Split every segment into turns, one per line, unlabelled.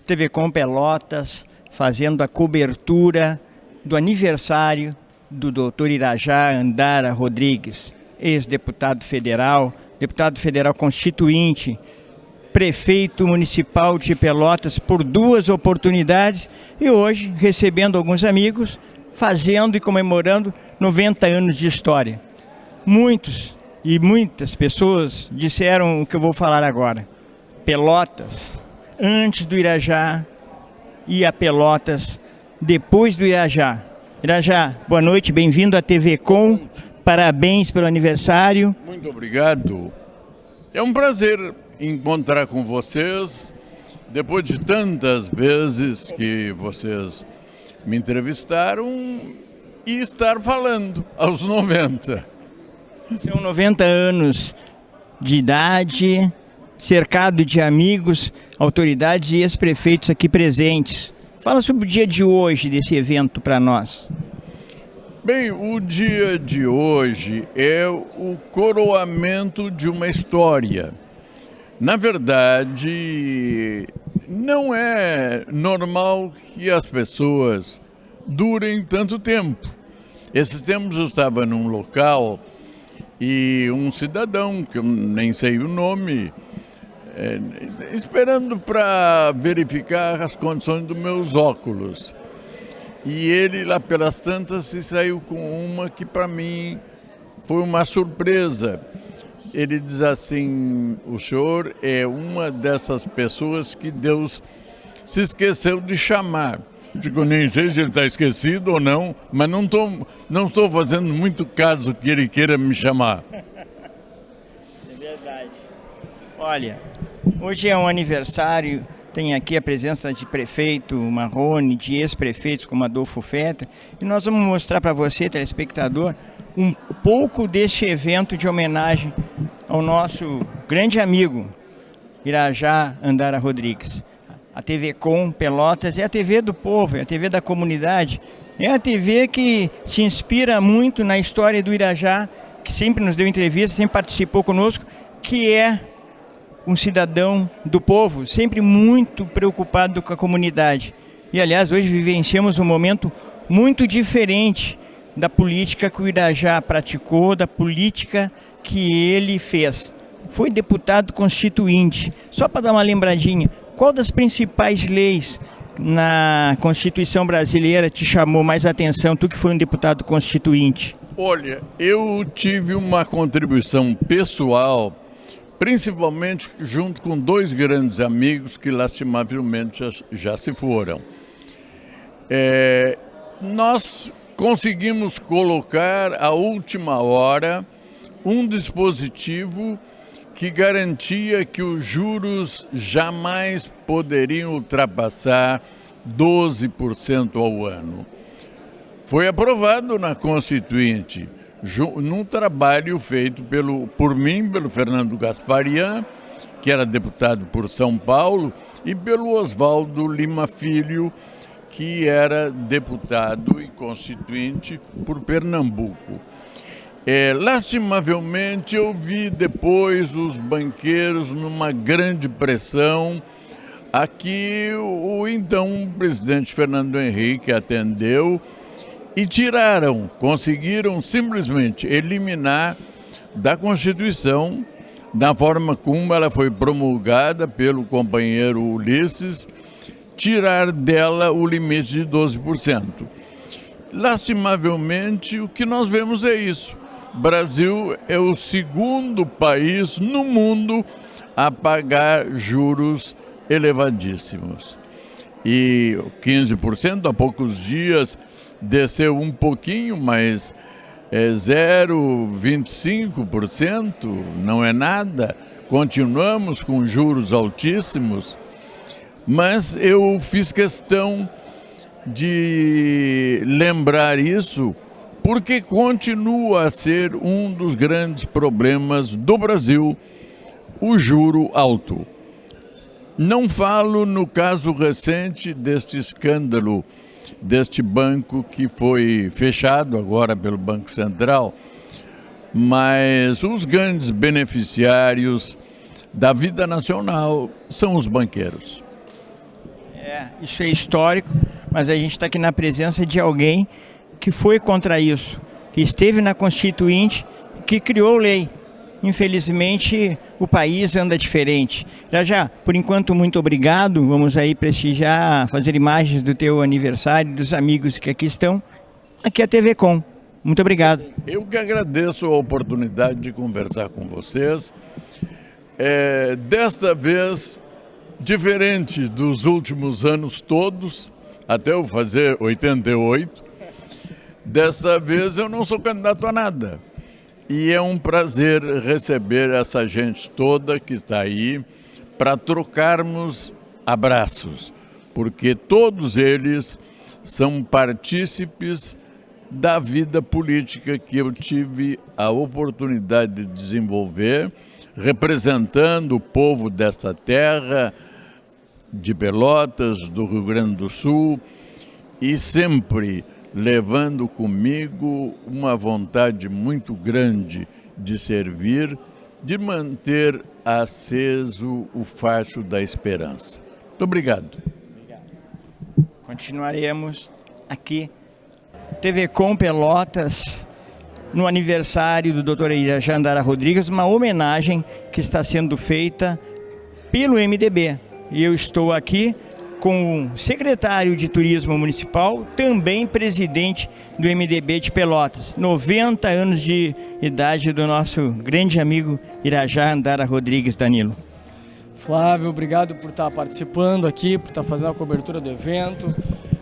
TV Com Pelotas, fazendo a cobertura do aniversário do Dr. Irajá Andara Rodrigues, ex-deputado federal constituinte, prefeito municipal de Pelotas por 2 oportunidades e hoje recebendo alguns amigos, fazendo e comemorando 90 anos de história. Muitos e muitas pessoas disseram o que eu vou falar agora. Pelotas antes do Irajá e a Pelotas depois do Irajá. Irajá, boa noite, bem-vindo à TV Com, parabéns pelo aniversário.
Muito obrigado. É um prazer encontrar com vocês, depois de tantas vezes que vocês me entrevistaram, e estar falando aos 90.
São 90 anos de idade, cercado de amigos, autoridades e ex-prefeitos aqui presentes. Fala sobre o dia de hoje desse evento para nós.
Bem, o dia de hoje é o coroamento de uma história. Na verdade, não é normal que as pessoas durem tanto tempo. Esses tempos eu estava num local e um cidadão, que eu nem sei o nome, esperando para verificar as condições dos meus óculos. E ele, lá pelas tantas, se saiu com uma que para mim foi uma surpresa. Ele diz assim: o senhor é uma dessas pessoas que Deus se esqueceu de chamar. Eu digo, nem sei se ele está esquecido ou não, mas não estou fazendo muito caso que ele queira me chamar.
É verdade. Olha, hoje é um aniversário, tem aqui a presença de prefeito Marrone, de ex-prefeitos como Adolfo Fetter, e nós vamos mostrar para você, telespectador, um pouco deste evento de homenagem ao nosso grande amigo, Irajá Andara Rodrigues. A TV Com Pelotas é a TV do povo, é a TV da comunidade, é a TV que se inspira muito na história do Irajá, que sempre nos deu entrevista, sempre participou conosco, que é um cidadão do povo, sempre muito preocupado com a comunidade. E, aliás, hoje vivenciamos um momento muito diferente da política que o Irajá praticou, da política que ele fez. Foi deputado constituinte. Só para dar uma lembradinha, qual das principais leis na Constituição brasileira te chamou mais atenção, tu que foi um deputado constituinte?
Olha, eu tive uma contribuição pessoal, principalmente junto com 2 grandes amigos que lastimavelmente já se foram. Nós conseguimos colocar à última hora um dispositivo que garantia que os juros jamais poderiam ultrapassar 12% ao ano. Foi aprovado na Constituinte, num trabalho feito por mim, pelo Fernando Gasparian, que era deputado por São Paulo, e pelo Oswaldo Lima Filho, que era deputado e constituinte por Pernambuco. Lastimavelmente, eu vi depois os banqueiros numa grande pressão. Aqui o então presidente Fernando Henrique atendeu e conseguiram simplesmente eliminar da Constituição, da forma como ela foi promulgada pelo companheiro Ulisses, tirar dela o limite de 12%. Lastimavelmente, o que nós vemos é isso. O Brasil é o segundo país no mundo a pagar juros elevadíssimos. E 15%, há poucos dias, desceu um pouquinho, mas 0,25%, não é nada. Continuamos com juros altíssimos, mas eu fiz questão de lembrar isso porque continua a ser um dos grandes problemas do Brasil, o juro alto. Não falo no caso recente deste escândalo, deste banco que foi fechado agora pelo Banco Central, mas os grandes beneficiários da vida nacional são os banqueiros.
Isso é histórico, mas a gente está aqui na presença de alguém que foi contra isso, que esteve na Constituinte, que criou lei. Infelizmente, o país anda diferente. Já, por enquanto, muito obrigado. Vamos aí prestigiar, fazer imagens do teu aniversário, dos amigos que aqui estão. Aqui é a TV Com. Muito obrigado.
Eu que agradeço a oportunidade de conversar com vocês. Desta vez, diferente dos últimos anos todos, até eu fazer 88, desta vez eu não sou candidato a nada. E é um prazer receber essa gente toda que está aí para trocarmos abraços, porque todos eles são partícipes da vida política que eu tive a oportunidade de desenvolver, representando o povo desta terra, de Pelotas, do Rio Grande do Sul, e sempre levando comigo uma vontade muito grande de servir, de manter aceso o facho da esperança. Muito obrigado.
Continuaremos aqui, TV Com Pelotas, no aniversário do Dr. Irajá Andara Rodrigues, uma homenagem que está sendo feita pelo MDB. E eu estou aqui com o secretário de Turismo Municipal, também presidente do MDB de Pelotas. 90 anos de idade do nosso grande amigo Irajá Andara Rodrigues, Danilo.
Flávio, obrigado por estar participando aqui, por estar fazendo a cobertura do evento.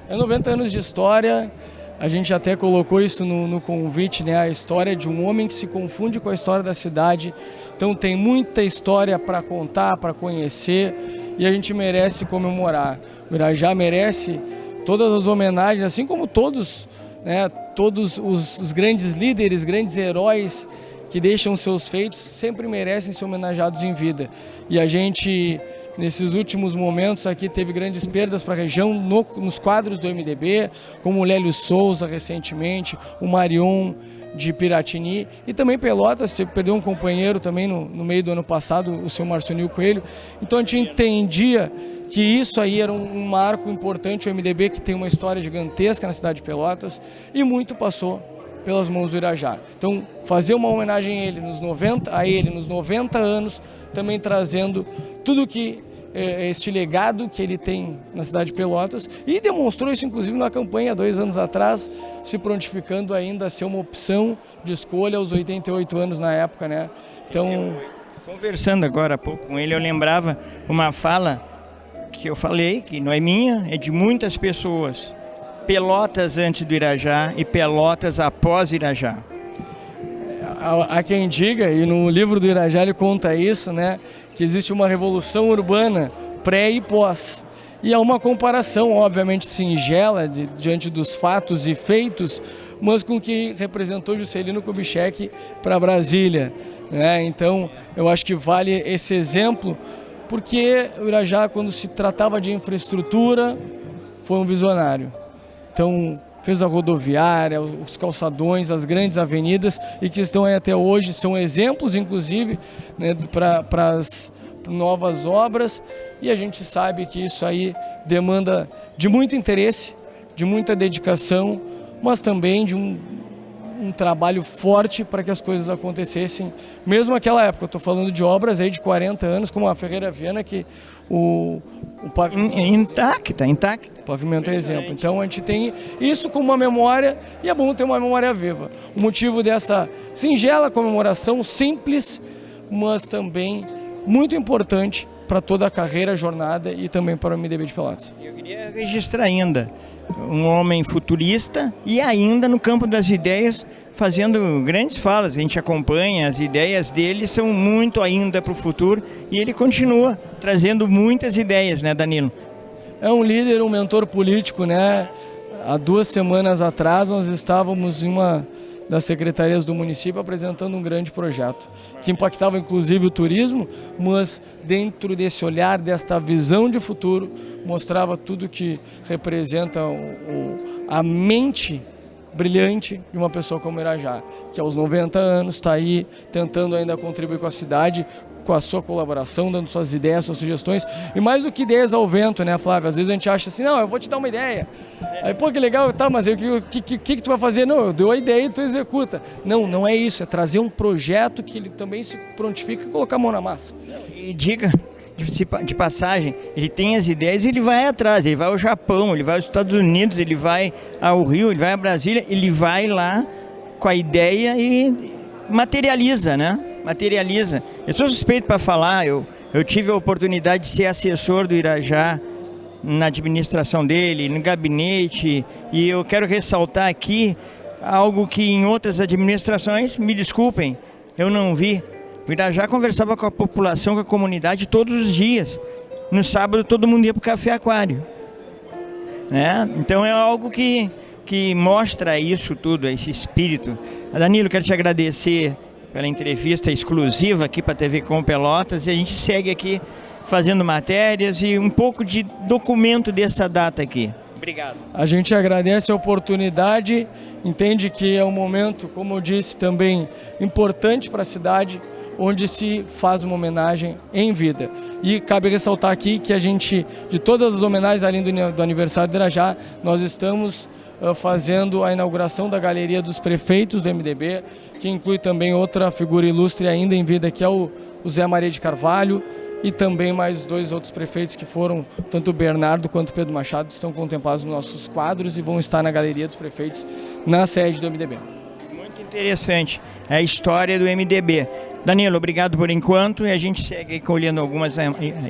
90 anos de história, a gente até colocou isso no convite, né? A história de um homem que se confunde com a história da cidade. Então tem muita história para contar, para conhecer, e a gente merece comemorar. O Irajá merece todas as homenagens, assim como todos, né, todos os grandes líderes, grandes heróis que deixam seus feitos, sempre merecem ser homenageados em vida. E a gente, nesses últimos momentos aqui, teve grandes perdas para a região nos quadros do MDB, como o Lélio Souza recentemente, o Marion de Piratini, e também Pelotas, perdeu um companheiro também no meio do ano passado, o seu Marcionil Coelho. Então a gente entendia que isso aí era um marco importante, o MDB que tem uma história gigantesca na cidade de Pelotas, e muito passou pelas mãos do Irajá. Então, fazer uma homenagem a ele nos 90 anos, também trazendo tudo que este legado que ele tem na cidade de Pelotas, e demonstrou isso inclusive na campanha 2 anos atrás, se prontificando ainda a ser uma opção de escolha aos 88 anos na época, né? Então,
conversando agora há pouco com ele, eu lembrava uma fala que eu falei, que não é minha, é de muitas pessoas. Pelotas antes do Irajá e Pelotas após Irajá.
há quem diga, e no livro do Irajá ele conta isso, né, que existe uma revolução urbana pré e pós. E há uma comparação, obviamente, singela, diante dos fatos e feitos, mas com o que representou Juscelino Kubitschek para Brasília, né? Então, eu acho que vale esse exemplo, porque o Irajá, quando se tratava de infraestrutura, foi um visionário. Então, fez a rodoviária, os calçadões, as grandes avenidas, e que estão aí até hoje, são exemplos, inclusive, né, para as novas obras, e a gente sabe que isso aí demanda de muito interesse, de muita dedicação, mas também de um trabalho forte para que as coisas acontecessem, mesmo naquela época. Eu estou falando de obras aí de 40 anos, como a Ferreira Viana, que o
intacta.
O pavimento é exemplo. Então a gente tem isso como uma memória, e é bom ter uma memória viva. O motivo dessa singela comemoração, simples, mas também muito importante para toda a carreira, jornada e também para o MDB de Pelotas.
Eu queria registrar ainda um homem futurista e ainda no campo das ideias fazendo grandes falas. A gente acompanha, as ideias dele são muito ainda para o futuro e ele continua trazendo muitas ideias, né, Danilo?
É um líder, um mentor político, né? Há 2 semanas atrás nós estávamos em uma das secretarias do município apresentando um grande projeto que impactava inclusive o turismo, mas dentro desse olhar, desta visão de futuro, mostrava tudo que representa a mente brilhante de uma pessoa como Irajá, que aos 90 anos está aí tentando ainda contribuir com a cidade, com a sua colaboração, dando suas ideias, suas sugestões, e mais do que ideias ao vento, né, Flávio? Às vezes a gente acha assim, não, eu vou te dar uma ideia, aí, pô, que legal, tá, mas o que tu vai fazer? Não, eu dou a ideia e tu executa. Não é isso, é trazer um projeto que ele também se prontifica e colocar a mão na massa.
E diga de passagem, ele tem as ideias e ele vai atrás, ele vai ao Japão, ele vai aos Estados Unidos, ele vai ao Rio, ele vai a Brasília, ele vai lá com a ideia e materializa, né? Materializa. Eu sou suspeito para falar, eu tive a oportunidade de ser assessor do Irajá na administração dele, no gabinete, e eu quero ressaltar aqui algo que em outras administrações, me desculpem, eu não vi. O Irajá conversava com a população, com a comunidade todos os dias. No sábado todo mundo ia para o Café Aquário, né? Então é algo que mostra isso tudo, esse espírito. Danilo, quero te agradecer pela entrevista exclusiva aqui para a TV Com Pelotas, e a gente segue aqui fazendo matérias e um pouco de documento dessa data aqui. Obrigado.
A gente agradece a oportunidade, entende que é um momento, como eu disse, também importante para a cidade, onde se faz uma homenagem em vida. E cabe ressaltar aqui que a gente, de todas as homenagens, além do aniversário do Irajá, nós estamos fazendo a inauguração da Galeria dos Prefeitos do MDB, que inclui também outra figura ilustre ainda em vida, que é o Zé Maria de Carvalho, e também mais 2 outros prefeitos que foram, tanto o Bernardo quanto o Pedro Machado, estão contemplados nos nossos quadros e vão estar na Galeria dos Prefeitos, na sede do MDB.
Muito interessante, é a história do MDB. Danilo, obrigado por enquanto, e a gente segue colhendo algumas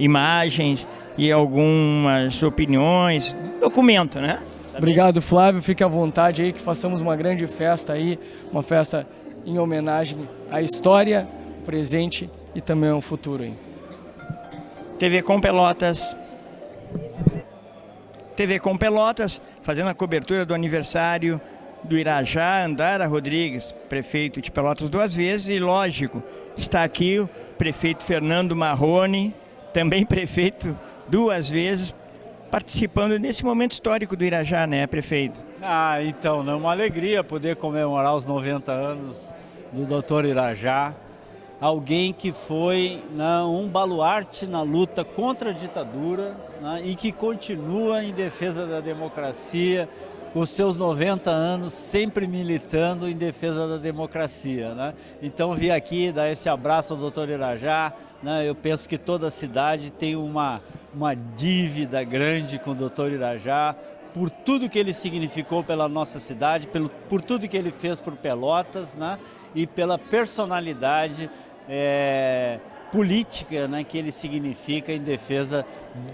imagens e algumas opiniões, documento, né?
Obrigado, Flávio, fique à vontade aí, que façamos uma grande festa aí, uma festa em homenagem à história, presente e também ao futuro aí.
TV Com Pelotas. TV Com Pelotas, fazendo a cobertura do aniversário do Irajá Andara Rodrigues, prefeito de Pelotas 2 vezes, e lógico, está aqui o prefeito Fernando Marrone, também prefeito 2 vezes, participando desse momento histórico do Irajá, né, prefeito?
Então, é uma alegria poder comemorar os 90 anos do Dr. Irajá, alguém que foi, né, um baluarte na luta contra a ditadura, né, e que continua em defesa da democracia, com seus 90 anos sempre militando em defesa da democracia, né? Então vim aqui dar esse abraço ao Dr. Irajá, né? Eu penso que toda a cidade tem uma dívida grande com o Dr. Irajá, por tudo que ele significou pela nossa cidade, por tudo que ele fez por Pelotas, né? E pela personalidade política, né, que ele significa em defesa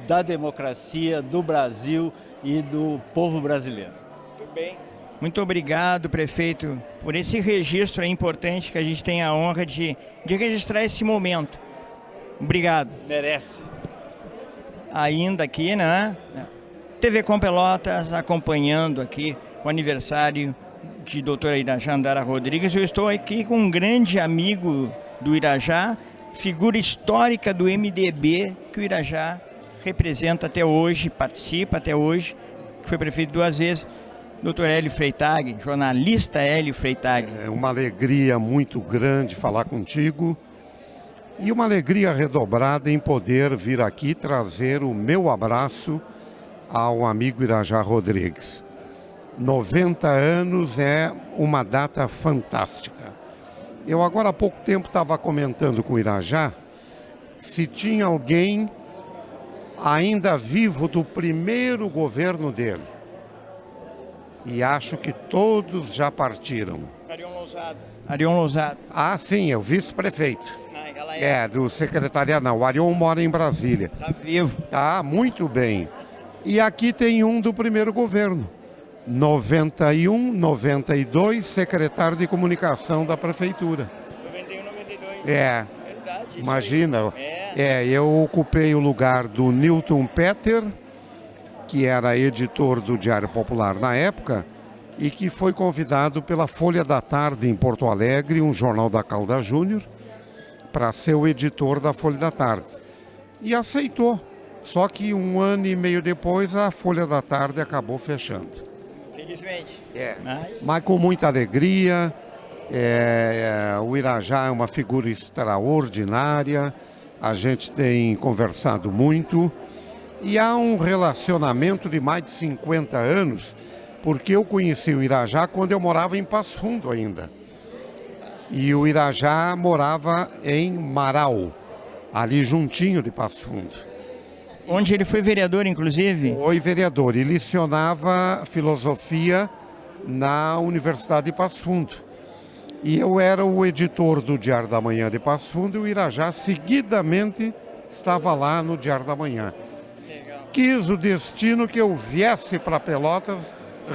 da democracia, do Brasil e do povo brasileiro.
Muito bem. Muito obrigado, prefeito, por esse registro importante que a gente tem a honra de registrar esse momento. Obrigado.
Merece.
Ainda aqui, né? TV Com Pelotas acompanhando aqui o aniversário de doutora Irajá Andara Rodrigues. Eu estou aqui com um grande amigo do Irajá, figura histórica do MDB que o Irajá representa até hoje, participa até hoje, que foi prefeito 2 vezes, Dr. Hélio Freytag, jornalista Hélio Freytag.
É uma alegria muito grande falar contigo e uma alegria redobrada em poder vir aqui trazer o meu abraço ao amigo Irajá Rodrigues. 90 anos é uma data fantástica. Eu agora há pouco tempo estava comentando com o Irajá se tinha alguém ainda vivo do primeiro governo dele. E acho que todos já partiram.
Arion Lousado.
Ah, sim, é o vice-prefeito. Do secretariado, não. O Arion mora em Brasília.
Está vivo.
Ah, muito bem. E aqui tem um do primeiro governo. 91, 92, secretário de comunicação da prefeitura.
91, 92.
É.
Verdade.
Imagina. Eu ocupei o lugar do Newton Peter, que era editor do Diário Popular na época, e que foi convidado pela Folha da Tarde em Porto Alegre, um jornal da Calda Júnior, para ser o editor da Folha da Tarde. E aceitou. Só que 1 ano e meio depois a Folha da Tarde acabou fechando.
Felizmente.
Mas com muita alegria. O Irajá é uma figura extraordinária. A gente tem conversado muito. E há um relacionamento de mais de 50 anos, porque eu conheci o Irajá quando eu morava em Passo Fundo ainda. E o Irajá morava em Marau, ali juntinho de Passo Fundo.
Onde ele foi vereador, inclusive?
Foi vereador e lecionava filosofia na Universidade de Passo Fundo. E eu era o editor do Diário da Manhã de Passo Fundo e o Irajá seguidamente estava lá no Diário da Manhã. Quis o destino que eu viesse para Pelotas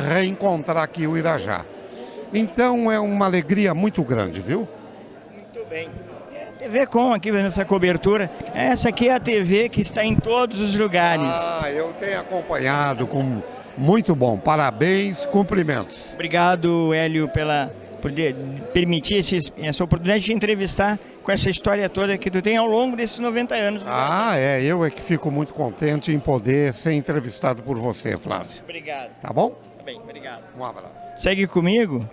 reencontrar aqui o Irajá. Então é uma alegria muito grande, viu?
Muito bem. TV Com aqui nessa cobertura. Essa aqui é a TV que está em todos os lugares.
Eu tenho acompanhado com muito bom. Parabéns, cumprimentos.
Obrigado, Hélio, por permitir essa oportunidade de entrevistar com essa história toda que tu tem ao longo desses 90 anos.
Eu é que fico muito contente em poder ser entrevistado por você, Flávio.
Obrigado.
Tá bom?
Tá bem, obrigado.
Um abraço.
Segue comigo.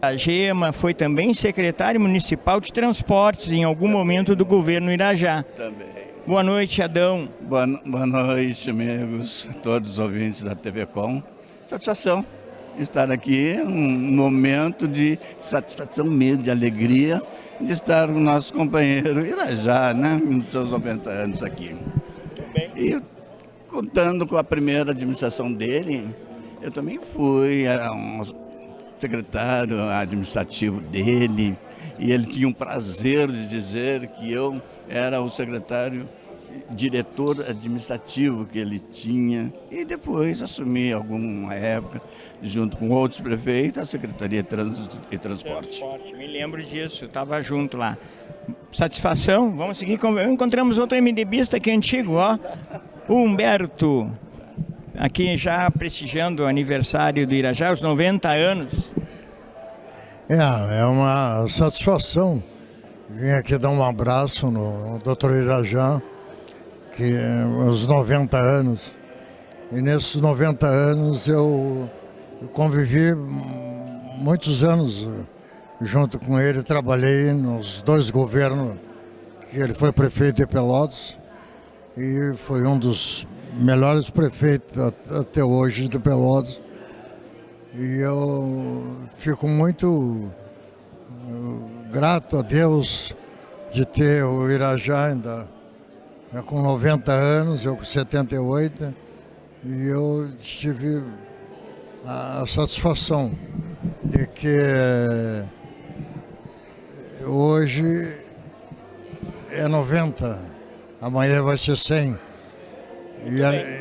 A Gema foi também secretário municipal de transportes em algum momento do governo Irajá.
Também.
Boa noite, Adão.
Boa noite, amigos, todos os ouvintes da TV Com. Satisfação estar aqui, um momento de satisfação mesmo, de alegria, de estar com o nosso companheiro Irajá, né, nos seus 90 anos aqui. E contando com a primeira administração dele, eu também fui um secretário administrativo dele, e ele tinha um prazer de dizer que eu era o secretário diretor administrativo que ele tinha, e depois assumi alguma época, junto com outros prefeitos, a Secretaria de Trânsito e Transporte.
Me lembro disso, eu estava junto lá. Satisfação, vamos seguir. Encontramos outro MDBista aqui antigo, ó, o Humberto, aqui já prestigiando o aniversário do Irajá, os 90 anos.
É uma satisfação vir aqui dar um abraço no Dr. Irajá, que os 90 anos. E nesses 90 anos eu convivi muitos anos junto com ele, trabalhei nos 2 governos que ele foi prefeito de Pelotas e foi um dos melhores prefeitos até hoje de Pelotas. E eu fico muito grato a Deus de ter o Irajá ainda com 90 anos, eu com 78, e eu tive a satisfação de que hoje é 90, amanhã vai ser 100,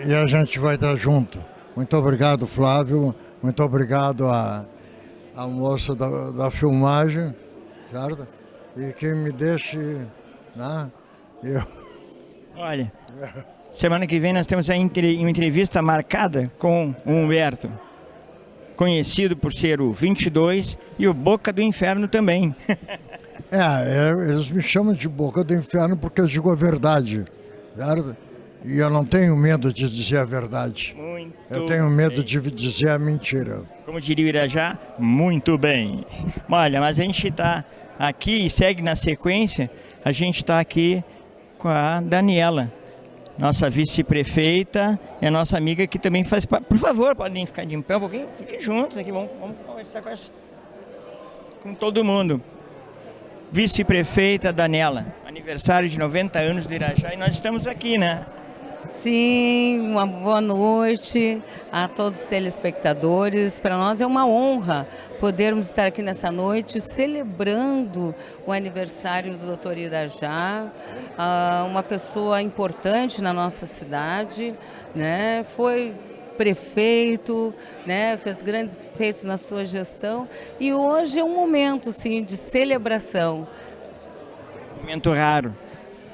e a gente vai estar junto. Muito obrigado, Flávio, muito obrigado a a moça da filmagem, certo? E que me deixe, né?
Olha, semana que vem nós temos uma entrevista marcada com o Humberto, conhecido por ser o 22 e o Boca do Inferno também.
Eles me chamam de Boca do Inferno porque eu digo a verdade, certo? E eu não tenho medo de dizer a verdade. Eu tenho medo de dizer a mentira.
Como diria o Irajá, muito bem. Olha, mas a gente está aqui e segue na sequência, a gente está aqui com a Daniela, nossa vice-prefeita, é nossa amiga que também faz parte. Por favor, podem ficar de pé um pouquinho, fiquem juntos aqui, vamos conversar com todo mundo. Vice-prefeita Daniela, aniversário de 90 anos do Irajá e nós estamos aqui, né?
Sim, uma boa noite a todos os telespectadores. Para nós é uma honra podermos estar aqui nessa noite celebrando o aniversário do Dr. Irajá, uma pessoa importante na nossa cidade, né? Foi prefeito, né? Fez grandes feitos na sua gestão e hoje é um momento sim, de celebração.
Momento raro.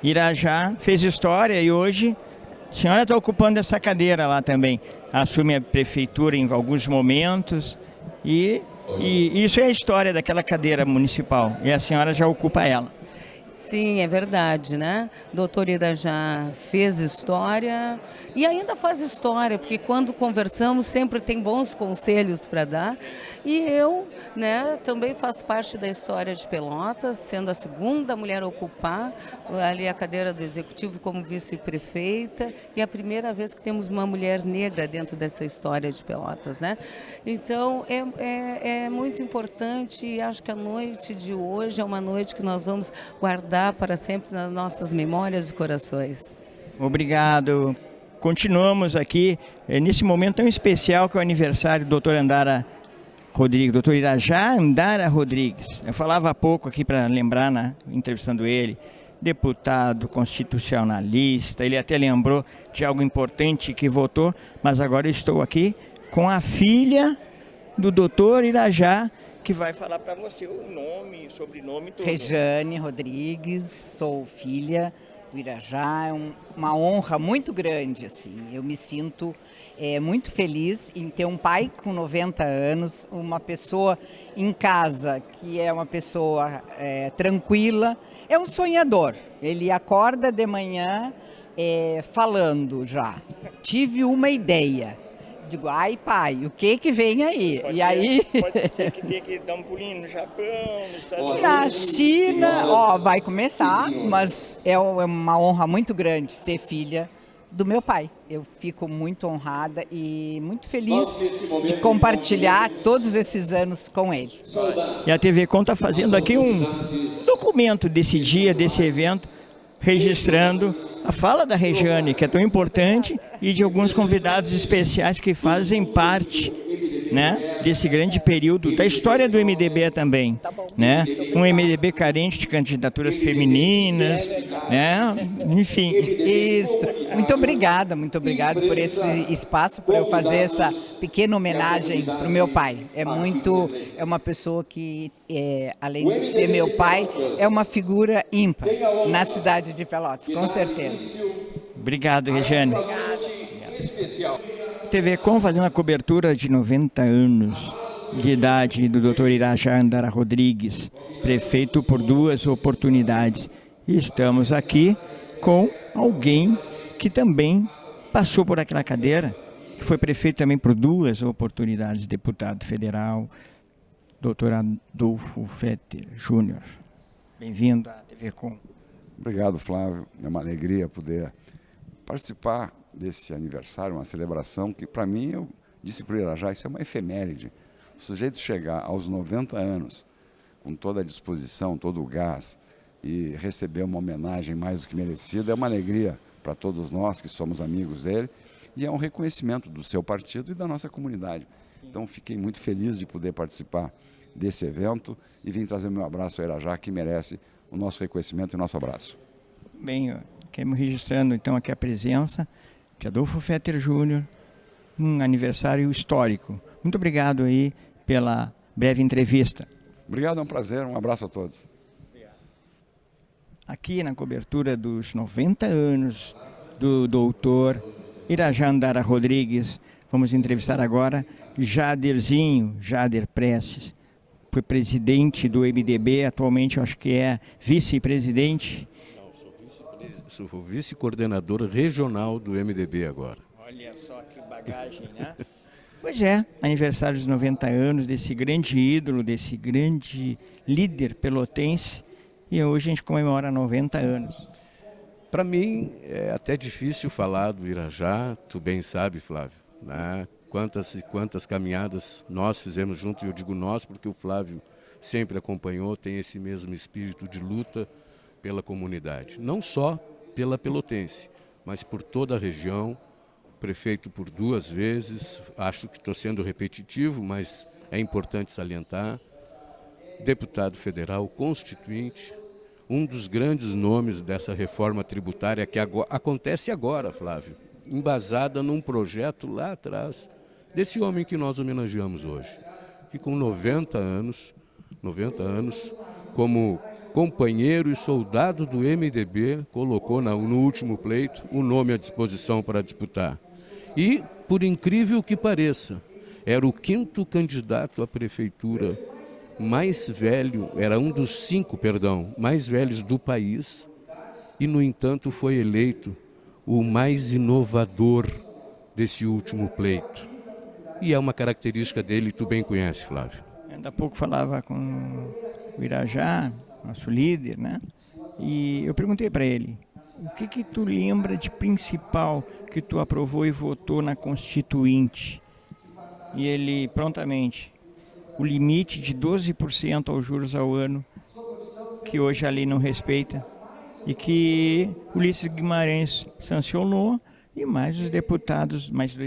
Irajá fez história e hoje a senhora está ocupando essa cadeira lá também. Assume a prefeitura em alguns momentos e isso é a história daquela cadeira municipal. E a senhora já ocupa ela.
Sim, é verdade, né? Doutor Irajá fez história e ainda faz história, porque quando conversamos sempre tem bons conselhos para dar. E eu, né, também faço parte da história de Pelotas, sendo a segunda mulher a ocupar ali a cadeira do Executivo como vice-prefeita e a primeira vez que temos uma mulher negra dentro dessa história de Pelotas, né? Então, é muito importante e acho que a noite de hoje é uma noite que nós vamos guardar para sempre nas nossas memórias e corações.
Obrigado. Continuamos aqui nesse momento tão especial que é o aniversário do Dr. Andara Rodrigues, Dr. Irajá Andara Rodrigues. Eu falava há pouco aqui para lembrar, né, entrevistando ele, deputado, constitucionalista, ele até lembrou de algo importante que votou, mas agora eu estou aqui com a filha do Dr. Irajá, que vai falar para você o nome, sobrenome todo.
Rejane Rodrigues, sou filha do Irajá, é uma honra muito grande, assim. Eu me sinto muito feliz em ter um pai com 90 anos, uma pessoa em casa que é uma pessoa tranquila, é um sonhador. Ele acorda de manhã falando já, tive uma ideia. Digo, ai pai, o que vem aí?
Pode ser que tenha que dar um pulinho no Japão, nos Estados Unidos.
Na China, vai começar, mas é uma honra muito grande ser filha do meu pai. Eu fico muito honrada e muito feliz de compartilhar todos esses anos com ele.
E a TV Com está fazendo aqui um documento desse dia, desse evento, registrando a fala da Rejane, que é tão importante, e de alguns convidados especiais que fazem parte, né, desse grande período da história do MDB também, né? Um MDB carente de candidaturas femininas, né? Enfim.
Isso. Muito obrigada por esse espaço para eu fazer essa pequena homenagem para o meu pai. É uma pessoa que, além de ser meu pai, é uma figura ímpar na cidade de Pelotas, com certeza.
Obrigado, Rejane. TV Com fazendo a cobertura de 90 anos de idade do Dr. Irajá Andara Rodrigues, prefeito por 2 oportunidades. E estamos aqui com alguém que também passou por aquela cadeira, que foi prefeito também por 2 oportunidades, deputado federal, Dr. Adolfo Fetter Júnior. Bem-vindo à TV Com.
Obrigado, Flávio. É uma alegria poder participar desse aniversário, uma celebração que, para mim, eu disse para o Irajá, isso é uma efeméride. O sujeito chegar aos 90 anos, com toda a disposição, todo o gás, e receber uma homenagem mais do que merecida, é uma alegria para todos nós que somos amigos dele, e é um reconhecimento do seu partido e da nossa comunidade. Então, fiquei muito feliz de poder participar desse evento e vim trazer meu abraço ao Irajá, que merece o nosso reconhecimento e o nosso abraço.
Bem, queremos registrando então aqui a presença de Adolfo Fetter Júnior, um aniversário histórico. Muito obrigado aí pela breve entrevista.
Obrigado, é um prazer, um abraço a todos.
Aqui na cobertura dos 90 anos do doutor Irajá Andara Rodrigues, vamos entrevistar agora Jader Prestes. Foi presidente do MDB, atualmente eu acho que é vice-presidente.
Não, sou vice-coordenador regional do MDB agora.
Olha só que bagagem, né? Pois é, aniversário dos 90 anos desse grande ídolo, desse grande líder pelotense, e hoje a gente comemora 90 anos.
Para mim é até difícil falar do Irajá, tu bem sabe, Flávio, né? Quantas e quantas caminhadas nós fizemos junto, e eu digo nós porque o Flávio sempre acompanhou, tem esse mesmo espírito de luta pela comunidade. Não só pela Pelotense, mas por toda a região, prefeito por 2 vezes, acho que estou sendo repetitivo, mas é importante salientar, deputado federal constituinte, um dos grandes nomes dessa reforma tributária que acontece agora, Flávio, embasada num projeto lá atrás, desse homem que nós homenageamos hoje, que com 90 anos, como companheiro e soldado do MDB, colocou no último pleito o nome à disposição para disputar. E, por incrível que pareça, era o 5º candidato à prefeitura mais velho, era um dos 5, mais velhos do país, e, no entanto, foi eleito o mais inovador desse último pleito. E é uma característica dele, tu bem conhece, Flávio.
Ainda há pouco falava com o Irajá, nosso líder, né? E eu perguntei para ele, o que tu lembra de principal que tu aprovou e votou na Constituinte? E ele, prontamente, o limite de 12% aos juros ao ano, que hoje a lei não respeita, e que Ulisses Guimarães sancionou, e mais 2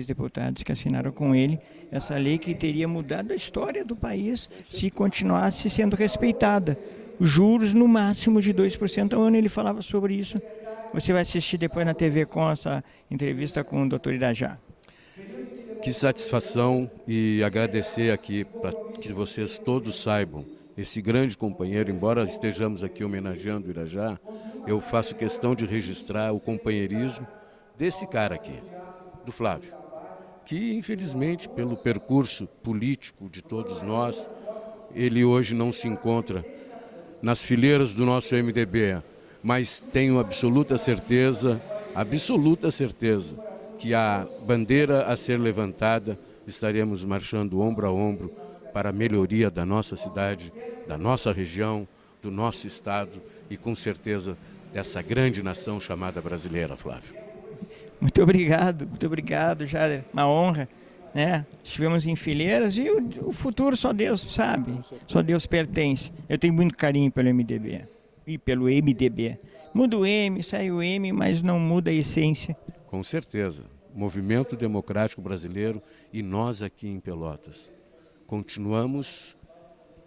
deputados que assinaram com ele essa lei que teria mudado a história do país se continuasse sendo respeitada. Juros no máximo de 2% ao ano, ele falava sobre isso. Você vai assistir depois na TV com essa entrevista com o Dr. Irajá.
Que satisfação, e agradecer aqui para que vocês todos saibam, esse grande companheiro, embora estejamos aqui homenageando o Irajá, eu faço questão de registrar o companheirismo desse cara aqui, do Flávio, que infelizmente pelo percurso político de todos nós, ele hoje não se encontra nas fileiras do nosso MDB, mas tenho absoluta certeza que a bandeira a ser levantada, estaremos marchando ombro a ombro para a melhoria da nossa cidade, da nossa região, do nosso estado e com certeza dessa grande nação chamada brasileira, Flávio.
Muito obrigado, Jader. Uma honra, né? Estivemos em fileiras e o futuro só Deus sabe, só Deus pertence. Eu tenho muito carinho pelo MDB e pelo MDB. Muda o M, sai o M, mas não muda a essência.
Com certeza. Movimento Democrático Brasileiro e nós aqui em Pelotas continuamos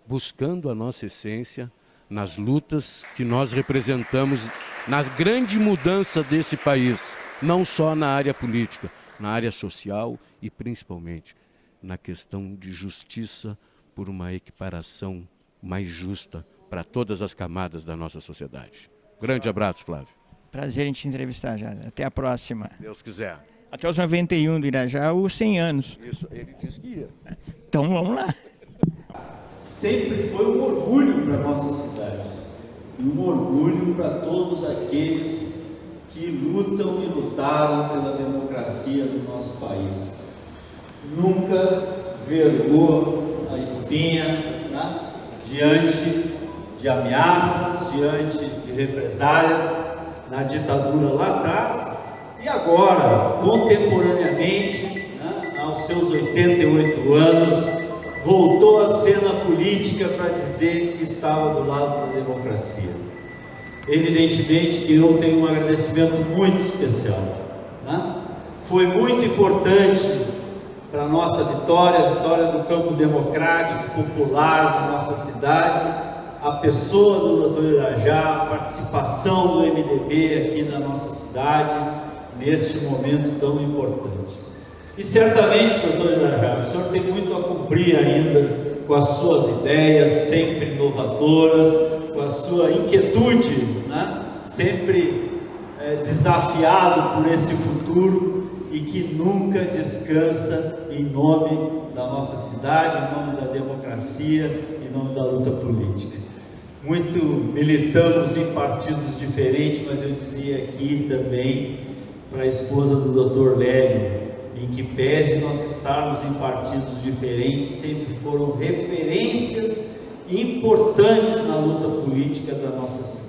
buscando a nossa essência nas lutas que nós representamos na grande mudança desse país, não só na área política, na área social e principalmente na questão de justiça por uma equiparação mais justa para todas as camadas da nossa sociedade. Grande abraço, Flávio.
Prazer em te entrevistar, já. Até a próxima.
Se Deus quiser.
Até os 91 do Irajá, os 100 anos.
Isso, ele disse que ia.
Então vamos lá.
Sempre foi um orgulho para a nossa cidade. E um orgulho para todos aqueles que lutam e lutaram pela democracia do nosso país. Nunca vergou a espinha, né, diante de ameaças, diante de represálias, na ditadura lá atrás, e agora, contemporaneamente, né, aos seus 88 anos, voltou à cena política para dizer que estava do lado da democracia. Evidentemente que eu tenho um agradecimento muito especial, né? Foi muito importante para a nossa vitória, a vitória do campo democrático, popular da nossa cidade, a pessoa do Dr. Irajá, a participação do MDB aqui na nossa cidade, neste momento tão importante. E certamente, Dr. Irajá, o senhor tem muito a cumprir ainda com as suas ideias sempre inovadoras, com a sua inquietude, né? Sempre desafiado por esse futuro e que nunca descansa em nome da nossa cidade, em nome da democracia, em nome da luta política. Muito militamos em partidos diferentes, mas eu dizia aqui também para a esposa do Dr. Lélio, em que pese nós estarmos em partidos diferentes, sempre foram referências importantes na luta política da nossa cidade.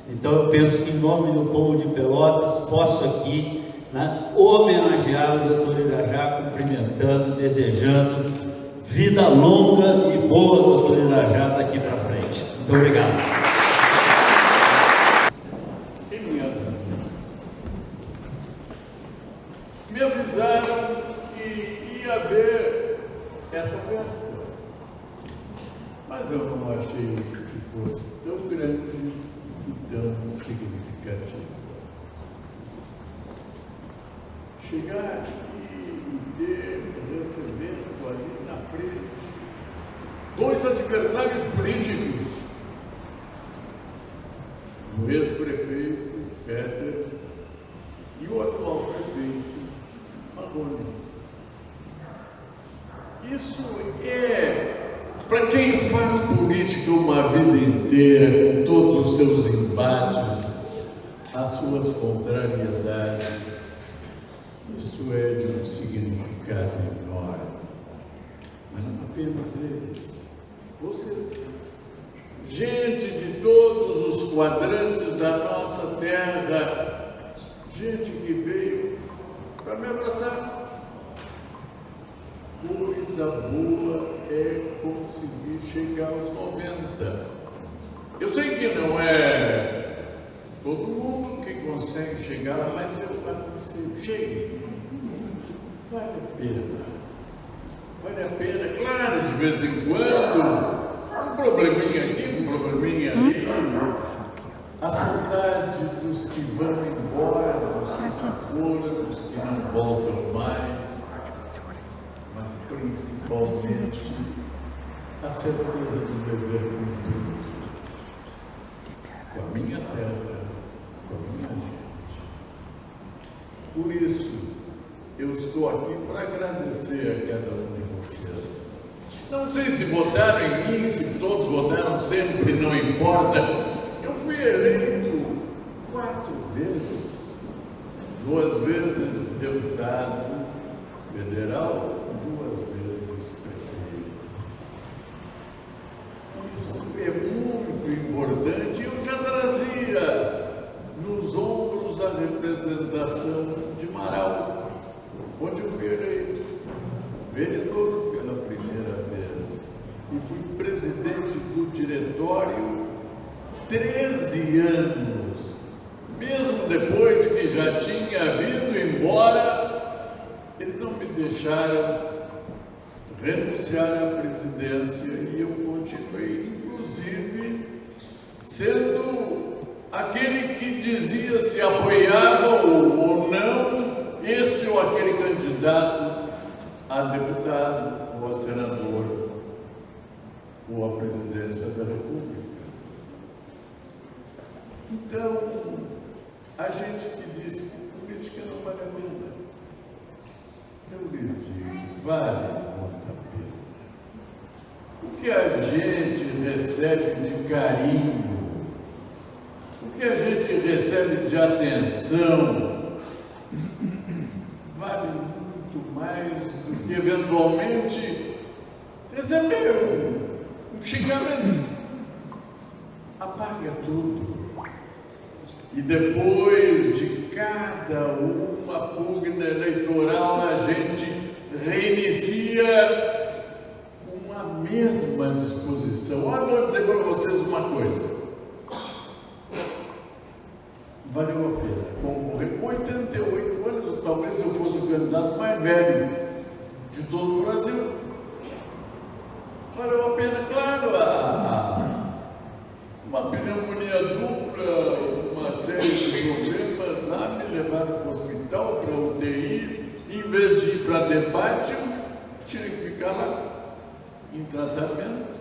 Então eu penso que em nome do povo de Pelotas posso aqui, né, homenagear o Dr. Irajá, cumprimentando, desejando vida longa e boa, Dr. Irajá, daqui para frente. Muito obrigado.
Me avisaram que ia haver essa festa, mas eu não achei que fosse tão grande e tão significativa. Chegar aqui e receber ali na frente dois adversários políticos, o ex-prefeito Fetter e o atual prefeito Marrone. Isso para quem faz política uma vida inteira, com todos os seus embates, as suas contrariedades, isso é de um significado enorme. Mas não apenas eles, vocês, gente de todos os quadrantes da nossa terra, gente que veio para me abraçar. Coisa boa é conseguir chegar aos 90. Eu sei que não é todo mundo que consegue chegar lá, mas eu cheguei. Vale a pena. Vale a pena, claro, de vez em quando, um probleminha aqui, um probleminha ali. A saudade dos que vão embora, dos que se foram, dos que não voltam mais, mas principalmente a certeza do dever cumprido com a minha terra, com a minha gente. Por isso, eu estou aqui para agradecer a cada um de vocês. Não sei se votaram em mim, se todos votaram sempre, não importa. Eu fui eleito 4 vezes, 2 vezes deputado federal, 2 vezes prefeito. Isso é muito importante. Eu já trazia nos ombros a representação de Marau, onde eu fui eleito vereador pela primeira vez e fui presidente do diretório 13 anos, mesmo depois que já tinha vindo embora, eles não me deixaram renunciar à presidência e eu continuei, inclusive, sendo aquele que dizia se apoiava ou não este ou aquele candidato a deputado ou a senador ou a presidência da República. Então, a gente que diz que política não vale a pena, eu lhes digo, vale muito a pena. O que a gente recebe de carinho, o que a gente recebe de atenção, vale muito mais do que eventualmente receber um xingamento. Apaga tudo. E depois de cada uma pugna eleitoral, a gente reinicia com a mesma disposição. Olha, vou dizer para vocês uma coisa. Valeu a pena concorrer. 88 anos, talvez eu fosse o candidato mais velho de todo o Brasil. Valeu a pena, claro, uma pneumonia dupla, uma série de problemas lá, me levaram para o hospital, para a UTI, em vez de ir para debate, eu tinha que ficar lá. em tratamento.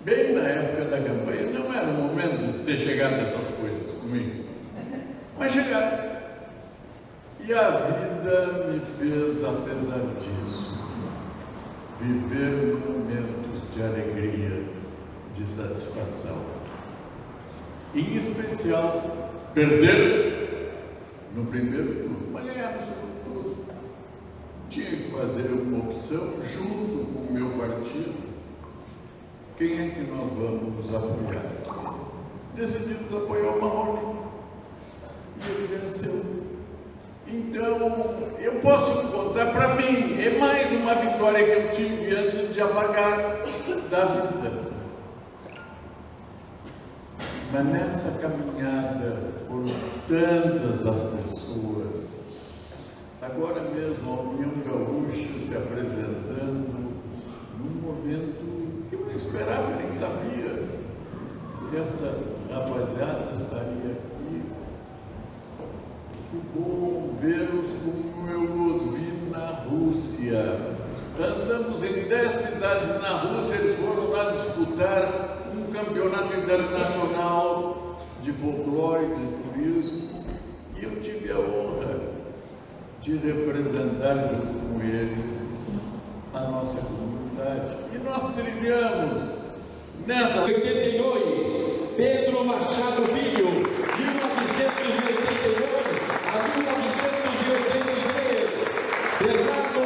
Bem na época da campanha, não era o momento de ter chegado essas coisas comigo, mas chegaram. E a vida me fez, apesar disso, viver momentos de alegria, de satisfação. Em especial, perder no primeiro turno, mas ganhar no segundo turno. Tinha que fazer uma opção junto com o meu partido. Quem é que nós vamos apoiar? Decidimos apoiar o Marrone. E ele venceu. Então, eu posso contar, para mim, é mais uma vitória que eu tive antes de apagar da vida. Mas nessa caminhada foram tantas as pessoas. Agora mesmo a União Gaúcha se apresentando num momento que eu não esperava, nem sabia que essa rapaziada estaria aqui. Que bom vê-los como eu os vi na Rússia. Andamos em 10 cidades na Rússia, eles foram lá disputar um campeonato internacional de folclore, de turismo, e eu tive a honra de representar junto com eles a nossa comunidade. E nós trilhamos nessa 82, Pedro Machado Filho, 1982 a 1983, Bernardo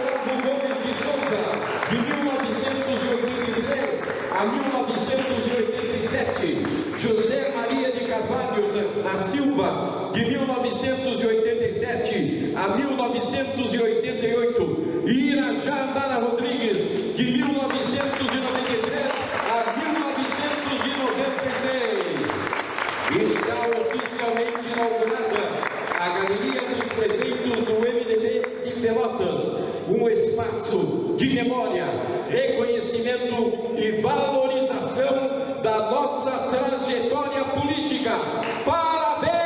Gomes de Souza, de 1983 a 1987, José Maria de Carvalho da Silva, de 1987 a 1988, e Irajá Andara Rodrigues, de 1993 a 1996. Está oficialmente inaugurada a Galeria dos Prefeitos do MDB de Pelotas, um espaço de memória, reconhecimento e valorização da nossa trajetória política. Parabéns!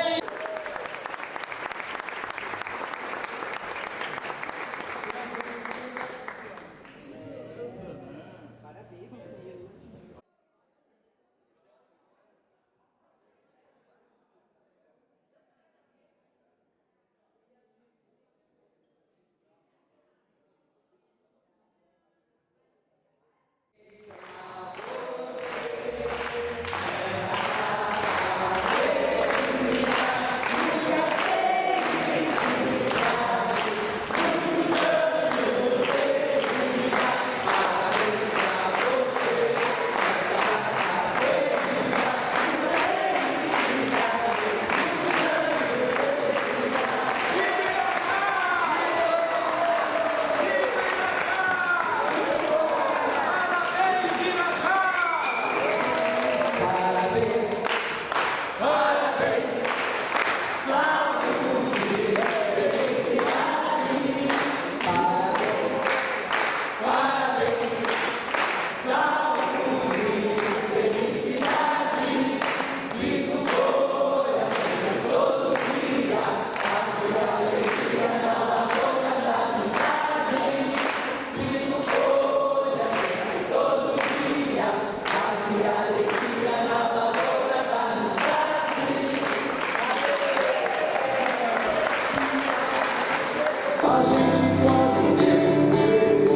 A gente pode ser feliz.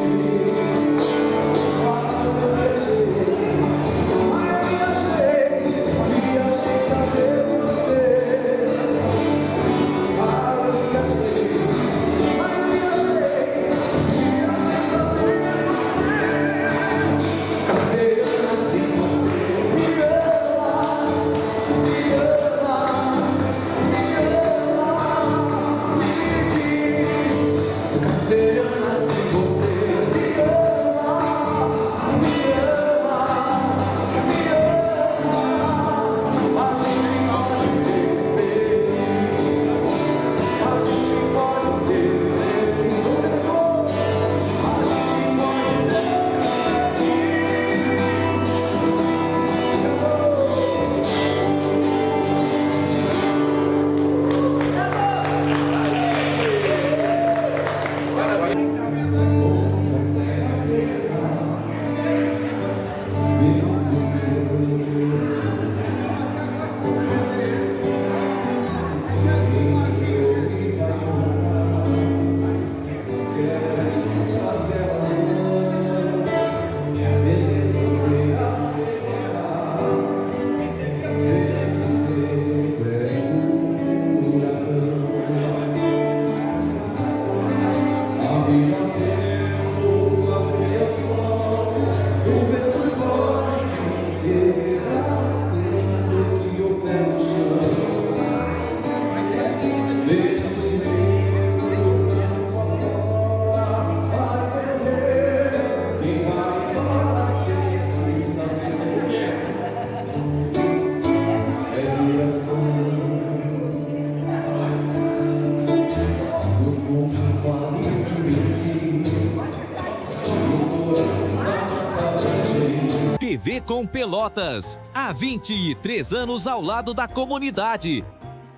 TV Com Pelotas, há 23 anos ao lado da comunidade.